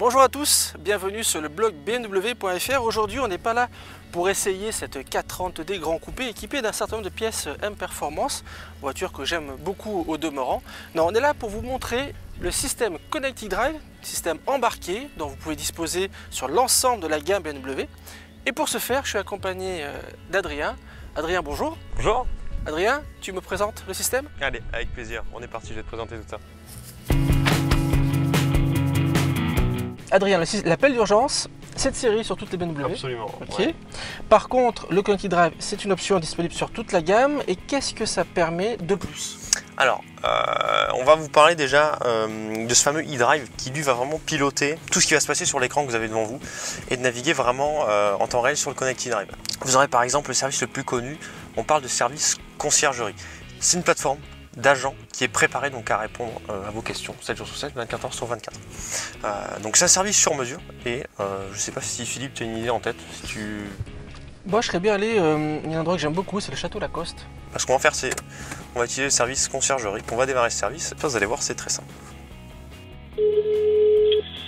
Bonjour à tous, bienvenue sur le blog bmw.fr. Aujourd'hui on n'est pas là pour essayer cette 430D Grand Coupé équipée d'un certain nombre de pièces M Performance, voiture que j'aime beaucoup au demeurant. Non, on est là pour vous montrer le système Connected Drive, système embarqué dont vous pouvez disposer sur l'ensemble de la gamme BMW. Et pour ce faire, je suis accompagné d'Adrien. Adrien, bonjour. Bonjour. Adrien, tu me présentes le système? Allez, avec plaisir, on est parti, je vais te présenter tout ça. Adrien, l'appel d'urgence, cette série sur toutes les BMW. Absolument. Ok. Ouais. Par contre, le Connected Drive, c'est une option disponible sur toute la gamme. Et qu'est-ce que ça permet de plus? Alors, on va vous parler déjà de ce fameux e-drive qui lui va vraiment piloter tout ce qui va se passer sur l'écran que vous avez devant vous et de naviguer vraiment en temps réel sur le Connected Drive. Vous aurez par exemple le service le plus connu, on parle de service conciergerie. C'est une plateforme d'agents qui est préparé donc à répondre à vos questions 7 jours sur 7, 24 heures sur 24. Donc c'est un service sur mesure et je ne sais pas si Philippe tu as une idée en tête. Si tu... Moi je serais bien allé, il y a un endroit que j'aime beaucoup, c'est le Château Lacoste. Ce qu'on va faire, c'est on va utiliser le service conciergerie, on va démarrer ce service, vous allez voir c'est très simple.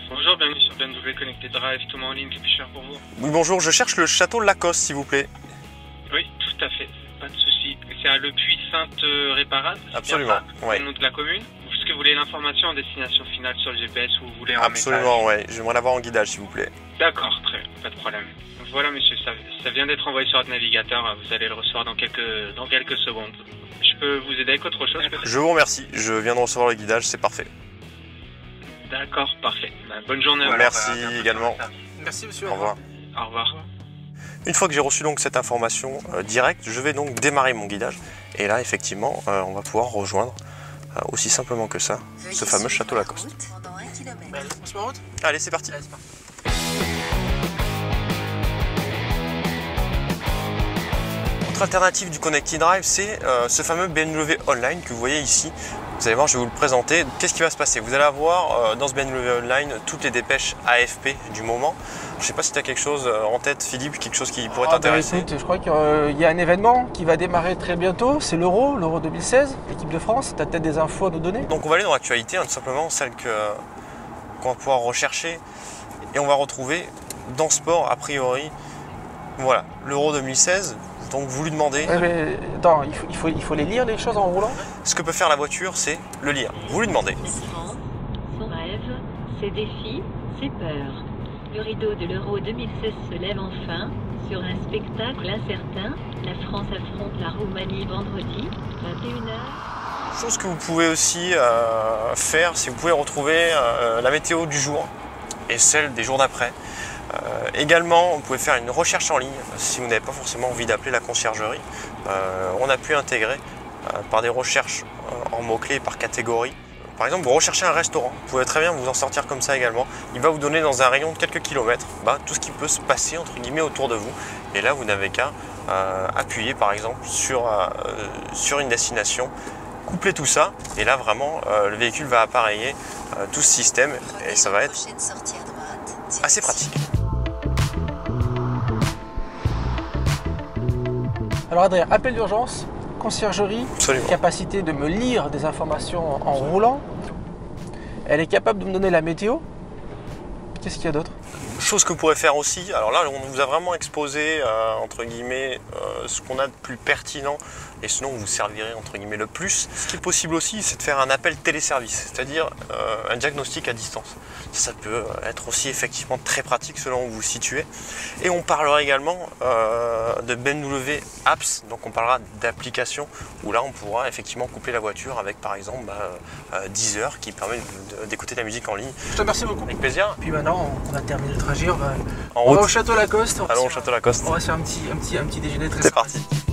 Bonjour, bienvenue sur BMW Connected Drive, Thomas en ligne, que puis-je faire pour vous? Oui bonjour, je cherche le Château Lacoste s'il vous plaît. Oui, tout à fait, pas de souci. C'est à Le Puy-Sainte-Réparade? Absolument, ouais. Le nom de la commune? Est-ce que vous voulez l'information en destination finale sur le GPS ou vous voulez en Absolument, message? ouais. J'aimerais l'avoir en guidage, s'il vous plaît. D'accord, très bien, pas de problème. Voilà, monsieur, ça vient d'être envoyé sur votre navigateur. Vous allez le recevoir dans quelques secondes. Je peux vous aider avec autre chose peut-être? Je vous remercie. Je viens de recevoir le guidage, c'est parfait. D'accord, parfait. Bonne journée. Merci également. Merci monsieur. Au revoir. Au revoir. Une fois que j'ai reçu donc cette information directe, je vais donc démarrer mon guidage. Et là, effectivement, on va pouvoir rejoindre, aussi simplement que ça, ce fameux Château Lacoste. Allez, on se met en route? Allez, c'est parti. Allez, c'est parti. L'autre alternative du Connected Drive, c'est ce fameux BMW Online que vous voyez ici. Vous allez voir, je vais vous le présenter. Qu'est-ce qui va se passer? Vous allez avoir dans ce BMW Online toutes les dépêches AFP du moment. Je ne sais pas si tu as quelque chose en tête, Philippe, quelque chose qui pourrait t'intéresser. Écoute, je crois qu'il y a un événement qui va démarrer très bientôt, c'est l'Euro 2016, l'équipe de France. Tu as peut-être des infos à nous donner? Donc on va aller dans l'actualité, tout simplement, celle qu'on va pouvoir rechercher. Et on va retrouver dans Sport, a priori, voilà, l'Euro 2016. Donc vous lui demandez... mais, attends, il faut les lire les choses en roulant? Ce que peut faire la voiture, c'est le lire. Vous lui demandez. Son rêve, ses défis, ses peurs. Le rideau de l'Euro 2016 se lève enfin. Sur un spectacle incertain, la France affronte la Roumanie vendredi, 21h. Chose que vous pouvez aussi faire, si vous pouvez retrouver la météo du jour et celle des jours d'après. Également, vous pouvez faire une recherche en ligne si vous n'avez pas forcément envie d'appeler la conciergerie. On a pu intégrer par des recherches en mots-clés, par catégorie. Par exemple, vous recherchez un restaurant, vous pouvez très bien vous en sortir comme ça également. Il va vous donner dans un rayon de quelques kilomètres tout ce qui peut se passer entre guillemets autour de vous. Et là, vous n'avez qu'à appuyer par exemple sur une destination, coupler tout ça. Et là, vraiment, le véhicule va appareiller tout ce système et ça va être assez pratique. Alors Adrien, appel d'urgence, conciergerie, Absolument. capacité de me lire des informations en roulant. Elle est capable de me donner la météo. Qu'est-ce qu'il y a d'autre? Chose que vous pourrez faire aussi, alors là on vous a vraiment exposé entre guillemets ce qu'on a de plus pertinent et sinon vous servirez entre guillemets le plus. Ce qui est possible aussi, c'est de faire un appel téléservice, c'est-à-dire un diagnostic à distance. Ça peut être aussi effectivement très pratique selon où vous vous situez. Et on parlera également de BMW Apps, donc on parlera d'applications où là on pourra effectivement couper la voiture avec par exemple Deezer qui permet d'écouter de la musique en ligne. Je te remercie beaucoup. Avec plaisir. Puis maintenant, on a terminé le trajet, on va En route. au Château Lacoste. Allons au Château Lacoste. On va se faire un petit déjeuner très C'est sympathique. parti.